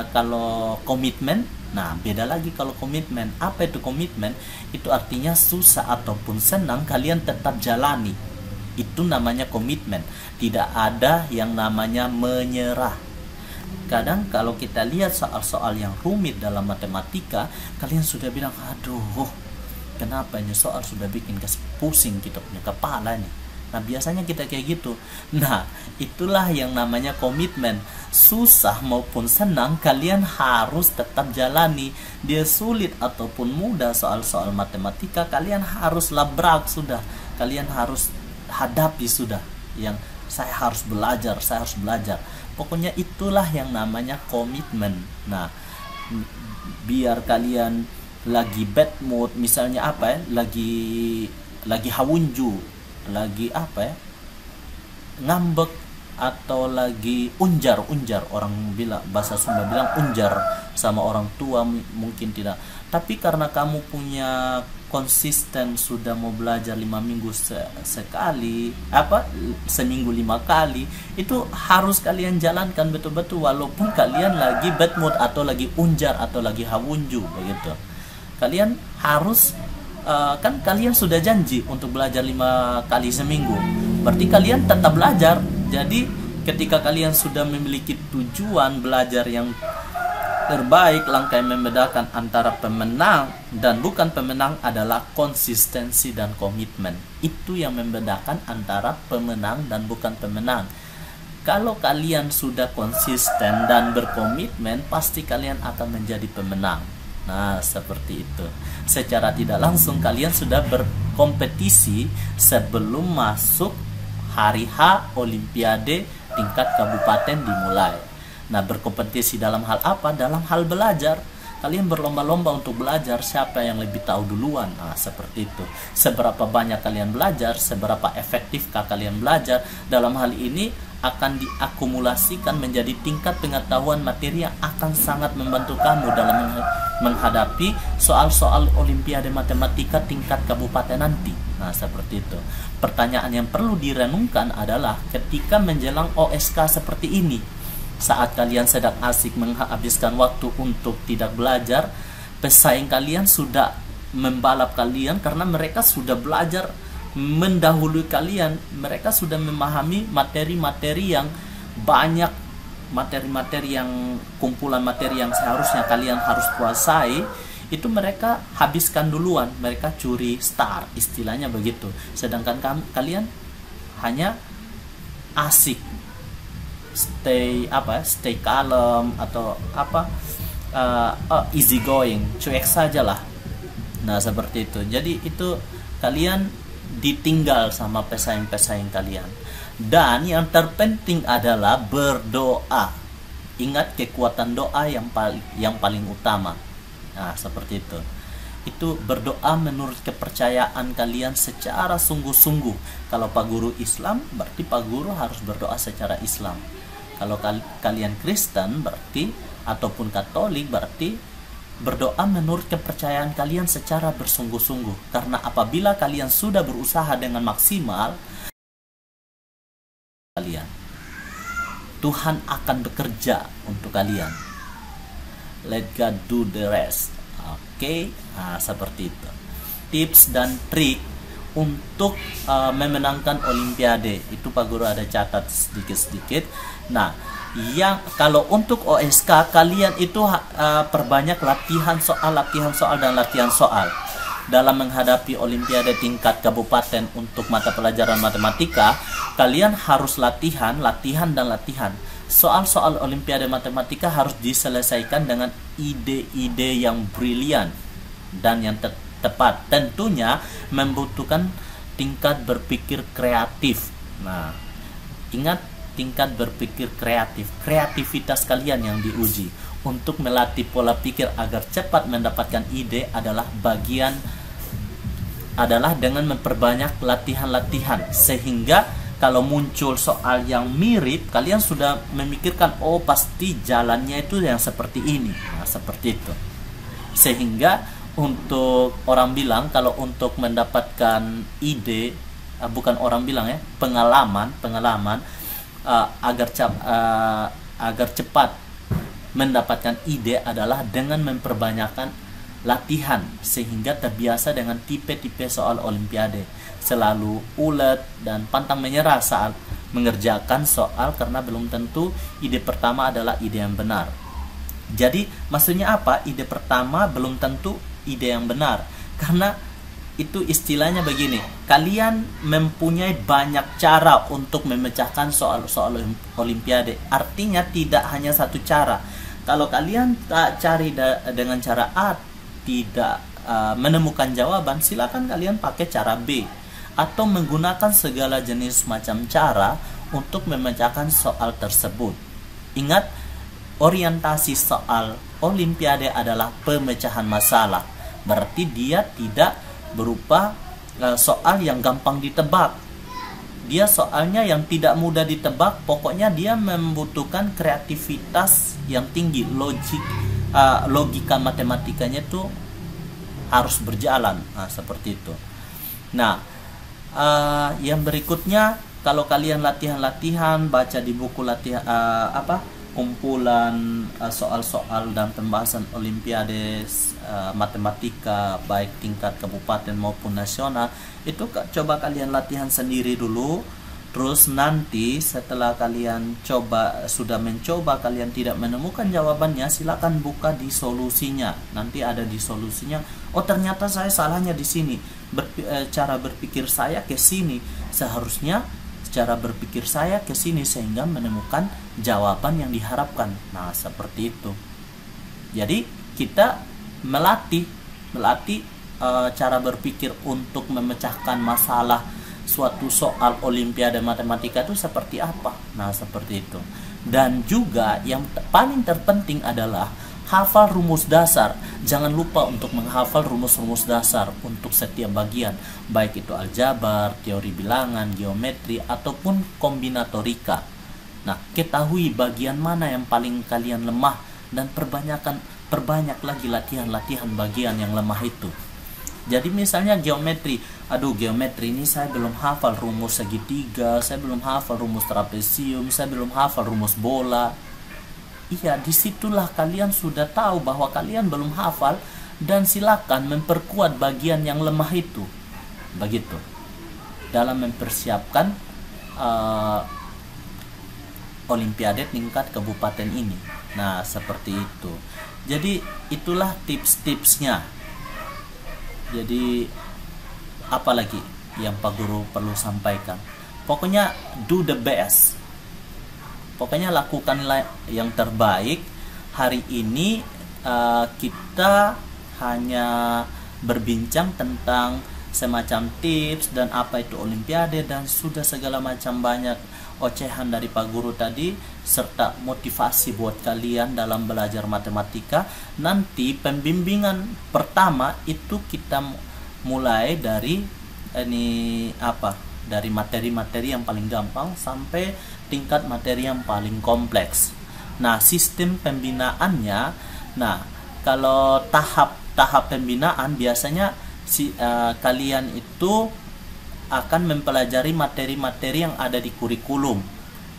Kalau komitmen, nah beda lagi. Kalau komitmen, apa itu komitmen? Itu artinya susah ataupun senang kalian tetap jalani. Itu namanya komitmen. Tidak ada yang namanya menyerah. Kadang kalau kita lihat soal-soal yang rumit dalam matematika, kalian sudah bilang, aduh, kenapa ini soal sudah bikin pusing kita punya kepala nih. Nah, biasanya kita kayak gitu. Nah, itulah yang namanya komitmen. Susah maupun senang, kalian harus tetap jalani. Dia sulit ataupun mudah soal-soal matematika, kalian harus labrak sudah. Kalian harus hadapi sudah. Yang saya harus belajar, saya harus belajar. Pokoknya itulah yang namanya komitmen. Nah, biar kalian lagi bad mood, misalnya apa ya, lagi hawunju, lagi apa ya, ngambek, atau lagi unjar, orang bilang, bahasa Sunda bilang unjar sama orang tua, mungkin tidak. Tapi karena kamu punya konsisten sudah mau belajar 5 minggu sekali, seminggu 5 kali, itu harus kalian jalankan betul-betul walaupun kalian lagi bad mood atau lagi unjar atau lagi hawunju begitu. Kalian harus kan kalian sudah janji untuk belajar 5 kali seminggu, berarti kalian tetap belajar. Jadi ketika kalian sudah memiliki tujuan belajar yang terbaik, langkah yang membedakan antara pemenang dan bukan pemenang adalah konsistensi dan komitmen. Itu yang membedakan antara pemenang dan bukan pemenang. Kalau kalian sudah konsisten dan berkomitmen, pasti kalian akan menjadi pemenang. Nah, seperti itu. Secara tidak langsung kalian sudah berkompetisi sebelum masuk hari H Olimpiade tingkat kabupaten dimulai. Nah, berkompetisi dalam hal apa? Dalam hal belajar. Kalian berlomba-lomba untuk belajar siapa yang lebih tahu duluan. Nah, seperti itu. Seberapa banyak kalian belajar, seberapa efektifkah kalian belajar. Dalam hal ini akan diakumulasikan menjadi tingkat pengetahuan materi yang akan sangat membantu kamu dalam menghadapi soal-soal Olimpiade Matematika tingkat kabupaten nanti. Nah, seperti itu. Pertanyaan yang perlu direnungkan adalah ketika menjelang OSK seperti ini, saat kalian sedang asik menghabiskan waktu untuk tidak belajar, pesaing kalian sudah membalap kalian karena mereka sudah belajar mendahului kalian. Mereka sudah memahami materi-materi yang banyak, materi-materi yang kumpulan materi yang seharusnya kalian harus kuasai, itu mereka habiskan duluan, mereka curi start, istilahnya begitu. Sedangkan kalian hanya asik, stay calm atau easy going, cuek saja lah. Nah, seperti itu. Jadi itu kalian ditinggal sama pesaing-pesaing kalian. Dan yang terpenting adalah berdoa. Ingat kekuatan doa yang paling utama. Nah, seperti itu. Itu berdoa menurut kepercayaan kalian secara sungguh-sungguh. Kalau Pak Guru Islam, berarti Pak Guru harus berdoa secara Islam. Kalau kalian Kristen berarti, ataupun Katolik, berarti berdoa menurut kepercayaan kalian secara bersungguh-sungguh. Karena apabila kalian sudah berusaha dengan maksimal, Tuhan akan bekerja untuk kalian. Let God do the rest. Oke, nah, seperti itu. Tips dan trik untuk memenangkan Olimpiade itu Pak Guru ada catat sedikit-sedikit. Nah, yang kalau untuk OSK kalian itu perbanyak latihan soal dalam menghadapi Olimpiade tingkat kabupaten. Untuk mata pelajaran matematika kalian harus latihan. Soal-soal Olimpiade Matematika harus diselesaikan dengan ide-ide yang brilian dan yang tepat. Tentunya membutuhkan tingkat berpikir kreatif. Nah, ingat tingkat berpikir kreatif. Kreativitas kalian yang diuji. Untuk melatih pola pikir agar cepat mendapatkan ide adalah dengan memperbanyak latihan-latihan, sehingga kalau muncul soal yang mirip, kalian sudah memikirkan, oh pasti jalannya itu yang seperti ini. Nah, seperti itu. Sehingga untuk orang bilang, kalau untuk mendapatkan ide, bukan orang bilang ya, pengalaman agar cepat mendapatkan ide adalah dengan memperbanyakkan latihan, sehingga terbiasa dengan tipe-tipe soal olimpiade, selalu ulet dan pantang menyerah saat mengerjakan soal karena belum tentu ide pertama adalah ide yang benar. Jadi maksudnya apa? Ide pertama belum tentu ide yang benar, karena itu istilahnya begini, kalian mempunyai banyak cara untuk memecahkan soal-soal olimpiade. Artinya tidak hanya satu cara. Kalau kalian tak cari dengan cara A tidak menemukan jawaban, silakan kalian pakai cara B, atau menggunakan segala jenis macam cara untuk memecahkan soal tersebut. Ingat, orientasi soal olimpiade adalah pemecahan masalah. Berarti dia tidak berupa soal yang gampang ditebak. Dia soalnya yang tidak mudah ditebak. Pokoknya dia membutuhkan kreativitas yang tinggi. Logika matematikanya itu harus berjalan. Nah, seperti itu. Nah, yang berikutnya, kalau kalian latihan-latihan, baca di buku latihan kumpulan soal-soal dan pembahasan olimpiade matematika baik tingkat kabupaten maupun nasional, itu coba kalian latihan sendiri dulu. Terus nanti setelah kalian sudah mencoba, kalian tidak menemukan jawabannya, silakan buka di solusinya. Nanti ada di solusinya, oh ternyata saya salahnya di sini, cara berpikir saya ke sini, seharusnya cara berpikir saya ke sini, sehingga menemukan jawaban yang diharapkan. Nah, seperti itu. Jadi kita melatih cara berpikir untuk memecahkan masalah suatu soal olimpiade matematika itu seperti apa. Nah, seperti itu. Dan juga yang paling terpenting adalah hafal rumus dasar. Jangan lupa untuk menghafal rumus-rumus dasar untuk setiap bagian, baik itu aljabar, teori bilangan, geometri, ataupun kombinatorika. Nah, ketahui bagian mana yang paling kalian lemah dan perbanyak lagi latihan-latihan bagian yang lemah itu. Jadi misalnya geometri, geometri ini saya belum hafal rumus segitiga, saya belum hafal rumus trapesium, saya belum hafal rumus bola. Iya, disitulah kalian sudah tahu bahwa kalian belum hafal, dan silakan memperkuat bagian yang lemah itu. Begitu. Dalam mempersiapkan olimpiade tingkat kabupaten ini. Nah, seperti itu. Jadi itulah tips-tipsnya. Jadi apalagi yang Pak Guru perlu sampaikan? Pokoknya do the best. Pokoknya lakukanlah yang terbaik. Hari ini kita hanya berbincang tentang semacam tips dan apa itu olimpiade, dan sudah segala macam banyak ocehan dari Pak Guru tadi, serta motivasi buat kalian dalam belajar matematika. Nanti pembimbingan pertama itu kita mulai dari dari materi-materi yang paling gampang sampai tingkat materi yang paling kompleks. Nah, sistem pembinaannya, kalau tahap pembinaan biasanya kalian itu akan mempelajari materi-materi yang ada di kurikulum.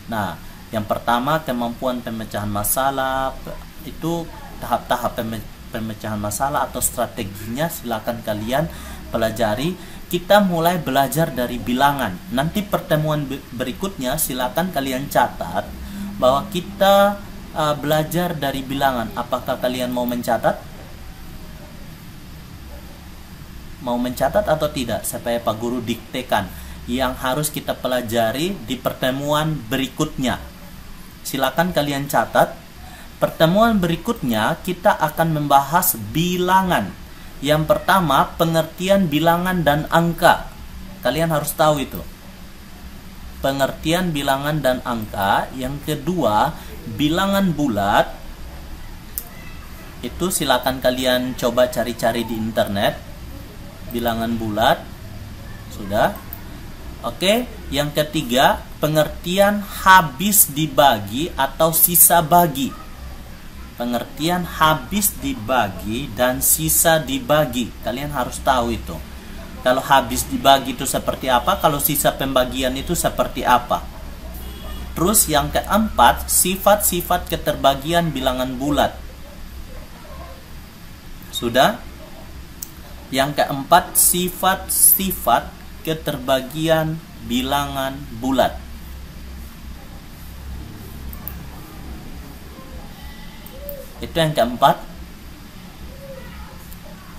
Nah, yang pertama kemampuan pemecahan masalah, itu tahap-tahap pemecahan masalah atau strateginya silakan kalian pelajari. Kita mulai belajar dari bilangan. Nanti pertemuan berikutnya silakan kalian catat bahwa kita belajar dari bilangan. Apakah kalian mau mencatat? Mau mencatat atau tidak? Supaya Pak Guru diktekan yang harus kita pelajari di pertemuan berikutnya. Silakan kalian catat. Pertemuan berikutnya kita akan membahas bilangan. Yang pertama, pengertian bilangan dan angka. Kalian harus tahu itu. pengertian bilangan dan angka. Yang kedua, bilangan bulat. Itu silakan kalian coba cari-cari di internet. Bilangan bulat. Sudah. Oke, yang ketiga, pengertian habis dibagi atau sisa bagi. Pengertian habis dibagi dan sisa dibagi. Kalian harus tahu itu. Kalau habis dibagi itu seperti apa, kalau sisa pembagian itu seperti apa. Terus yang keempat, sifat-sifat keterbagian bilangan bulat. Sudah? Yang keempat, sifat-sifat keterbagian bilangan bulat. Itu yang keempat.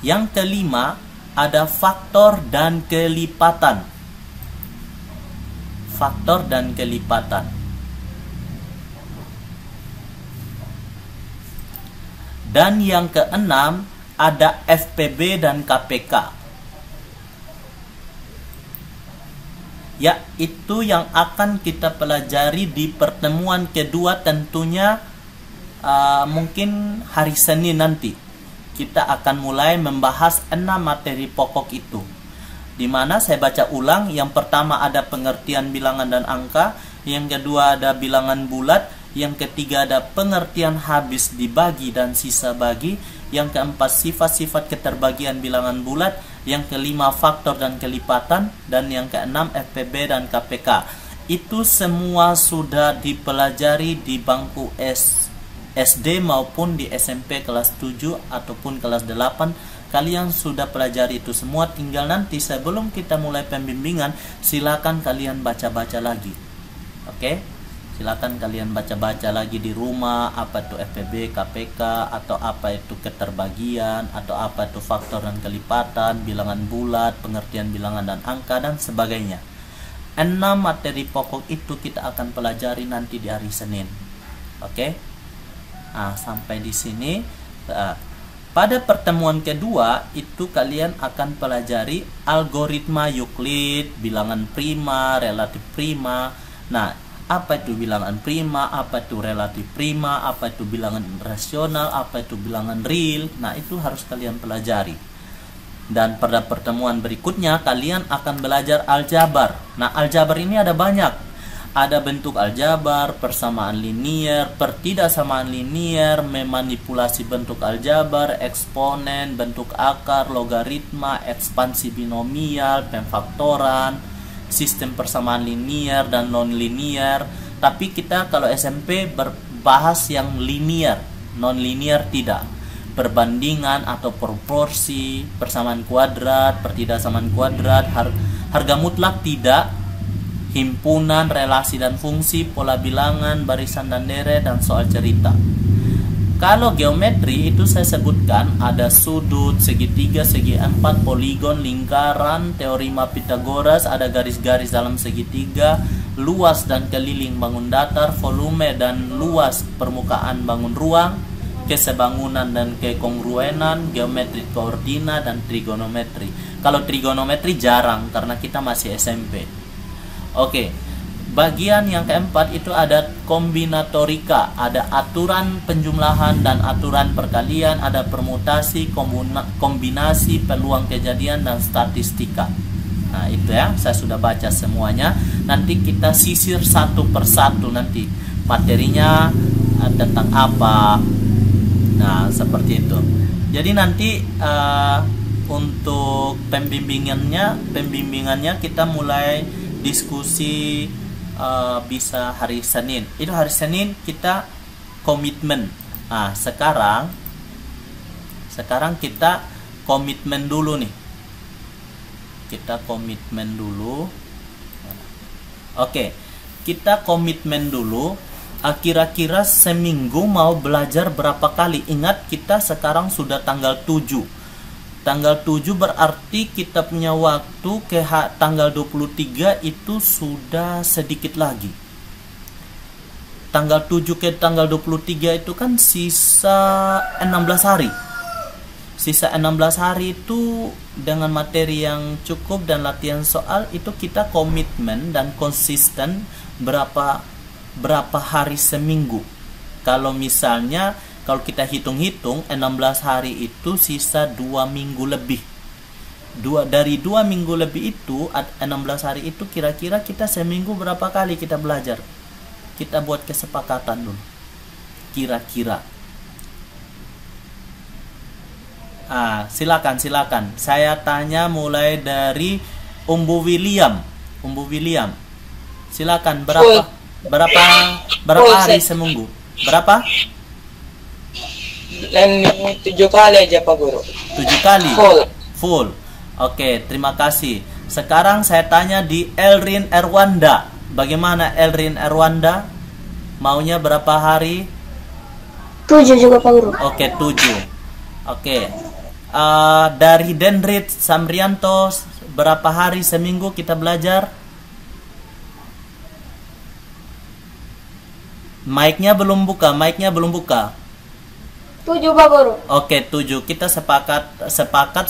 Yang kelima, ada faktor dan kelipatan. Faktor dan kelipatan. Dan yang keenam, ada FPB dan KPK. Ya, itu yang akan kita pelajari di pertemuan kedua, tentunya mungkin hari Senin nanti. Kita akan mulai membahas 6 materi pokok itu, dimana saya baca ulang. Yang pertama ada pengertian bilangan dan angka, yang kedua ada bilangan bulat, yang ketiga ada pengertian habis dibagi dan sisa bagi, yang keempat sifat-sifat keterbagian bilangan bulat, yang kelima faktor dan kelipatan, dan yang keenam FPB dan KPK. Itu semua sudah dipelajari di bangku SD maupun di SMP kelas 7 ataupun kelas 8. Kalian sudah pelajari itu semua. Tinggal nanti sebelum kita mulai pembimbingan, silakan kalian baca-baca lagi. Oke? Silakan kalian baca-baca lagi di rumah, apa itu FPB, KPK, atau apa itu keterbagian, atau apa itu faktor dan kelipatan, bilangan bulat, pengertian bilangan dan angka, dan sebagainya. 6 materi pokok itu kita akan pelajari nanti di hari Senin. Oke? Nah, sampai di sini. Pada pertemuan kedua itu kalian akan pelajari algoritma Euclid, bilangan prima, relatif prima. Nah, apa itu bilangan prima, apa itu relatif prima, apa itu bilangan rasional, apa itu bilangan real. Nah, itu harus kalian pelajari. Dan pada pertemuan berikutnya kalian akan belajar aljabar. Nah, aljabar ini ada banyak. Ada bentuk aljabar, persamaan linier, pertidaksamaan linier, memanipulasi bentuk aljabar, eksponen, bentuk akar, logaritma, ekspansi binomial, pemfaktoran, sistem persamaan linier dan non-linier. Tapi kita kalau SMP berbahas yang linier, non-linier tidak. Perbandingan atau proporsi, persamaan kuadrat, pertidaksamaan kuadrat, harga mutlak tidak, himpunan, relasi dan fungsi, pola bilangan, barisan dan deret, dan soal cerita. Kalau geometri itu saya sebutkan ada sudut, segitiga, segi empat, poligon, lingkaran, teorema Pythagoras, ada garis-garis dalam segitiga, luas dan keliling bangun datar, volume dan luas permukaan bangun ruang, kesebangunan dan kekongruenan, geometri koordinat, dan trigonometri. Kalau trigonometri jarang karena kita masih SMP. Oke, bagian yang keempat itu ada kombinatorika, ada aturan penjumlahan dan aturan perkalian, ada permutasi, kombinasi, peluang kejadian, dan statistika. Nah, itu ya, saya sudah baca semuanya. Nanti kita sisir satu persatu nanti materinya tentang apa. Nah, seperti itu. Jadi nanti untuk pembimbingannya kita mulai diskusi bisa hari Senin. Itu hari Senin kita komitmen. Nah, sekarang kita komitmen dulu nih. Kita komitmen dulu. Oke, kita komitmen dulu. Kira-kira seminggu mau belajar berapa kali? Ingat, kita sekarang sudah tanggal 7. Tanggal 7 berarti kita punya waktu ke tanggal 23 itu sudah sedikit lagi. Tanggal 7 ke tanggal 23 itu kan sisa 16 hari. Sisa 16 hari itu dengan materi yang cukup dan latihan soal itu kita komitmen dan konsisten berapa hari seminggu. Kalau misalnya kalau kita hitung-hitung 16 hari itu sisa 2 minggu lebih. Dari 2 minggu lebih itu 16 hari itu kira-kira kita seminggu berapa kali kita belajar? Kita buat kesepakatan dulu. Kira-kira. Silakan. Saya tanya mulai dari Umbu William. Silakan, berapa hari seminggu? Berapa? 7 kali aja Pak Guru. 7 kali? Full. Oke, terima kasih. Sekarang saya tanya di Elrin Erwanda. Bagaimana Elrin Erwanda? Maunya berapa hari? 7 juga Pak Guru. Oke, 7. Oke. Dari Dendrit Samrianto, berapa hari seminggu kita belajar? Mic-nya belum buka. 7 Pak Guru. Oke, 7. Kita sepakat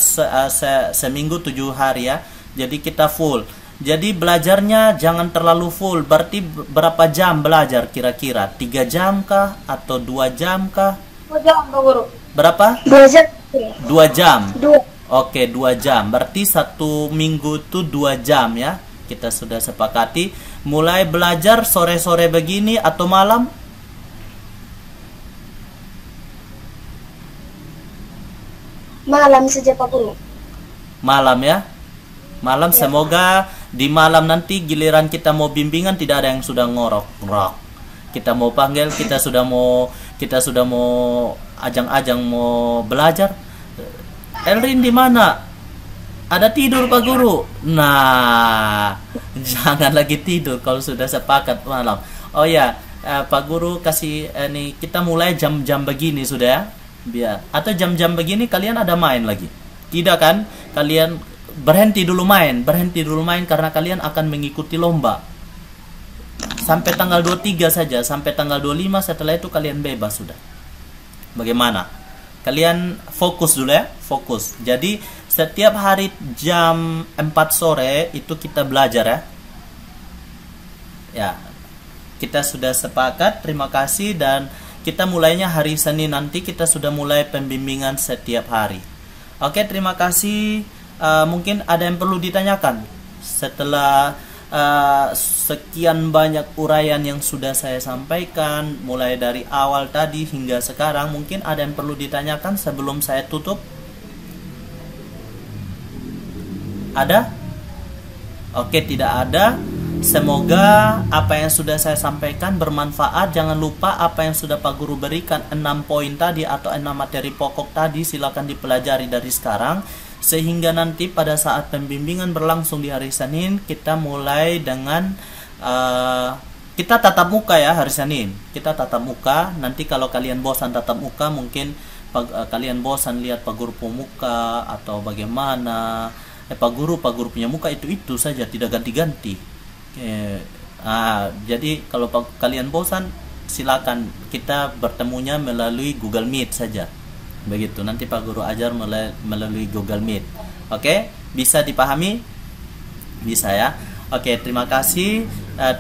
seminggu 7 hari ya. Jadi kita full. Jadi belajarnya jangan terlalu full. Berarti berapa jam belajar kira-kira? 3 jam kah atau 2 jam kah? 2 jam Pak Guru. Berapa? 2 jam. 2 jam. 2. Oke, 2 jam. Berarti 1 minggu itu 2 jam ya. Kita sudah sepakati. Mulai belajar sore-sore begini atau malam? Malam saja Pak Guru. Malam ya. Malam, semoga di malam nanti giliran kita mau bimbingan tidak ada yang sudah ngorok. Kita mau panggil, kita sudah mau ajang-ajang mau belajar. Elrin di mana? Ada tidur Pak Guru. Nah, jangan lagi tidur kalau sudah sepakat malam. Oh ya, Pak Guru kasih nih, kita mulai jam-jam begini sudah ya. Biar atau jam-jam begini kalian ada main lagi? Tidak kan? Kalian berhenti dulu main karena kalian akan mengikuti lomba. Sampai tanggal 23 saja, sampai tanggal 25, setelah itu kalian bebas sudah. Bagaimana? Kalian fokus dulu ya, fokus. Jadi setiap hari jam 4 sore itu kita belajar ya. Ya, kita sudah sepakat, terima kasih. Dan kita mulainya hari Senin nanti, kita sudah mulai pembimbingan setiap hari. Oke, terima kasih. Mungkin ada yang perlu ditanyakan setelah sekian banyak uraian yang sudah saya sampaikan mulai dari awal tadi hingga sekarang. Mungkin ada yang perlu ditanyakan sebelum saya tutup? Ada? Oke, tidak ada. Semoga apa yang sudah saya sampaikan bermanfaat. Jangan lupa apa yang sudah Pak Guru berikan, 6 poin tadi atau 6 materi pokok tadi, silakan dipelajari dari sekarang. Sehingga nanti pada saat pembimbingan berlangsung di hari Senin, kita mulai dengan kita tatap muka ya hari Senin. Kita tatap muka. Nanti kalau kalian bosan tatap muka, mungkin kalian bosan lihat Pak Guru pemuka atau bagaimana. Pak Guru punya muka itu saja, tidak ganti-ganti. Jadi kalau kalian bosan, silakan kita bertemunya melalui Google Meet saja. Begitu, nanti Pak Guru ajar melalui Google Meet. Oke, bisa dipahami? Bisa ya. Oke, terima kasih.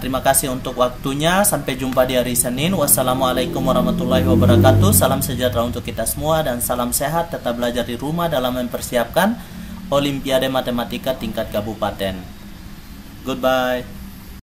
Terima kasih untuk waktunya. Sampai jumpa di hari Senin. Wassalamualaikum warahmatullahi wabarakatuh. Salam sejahtera untuk kita semua dan salam sehat. Tetap belajar di rumah dalam mempersiapkan Olimpiade Matematika tingkat kabupaten. Goodbye.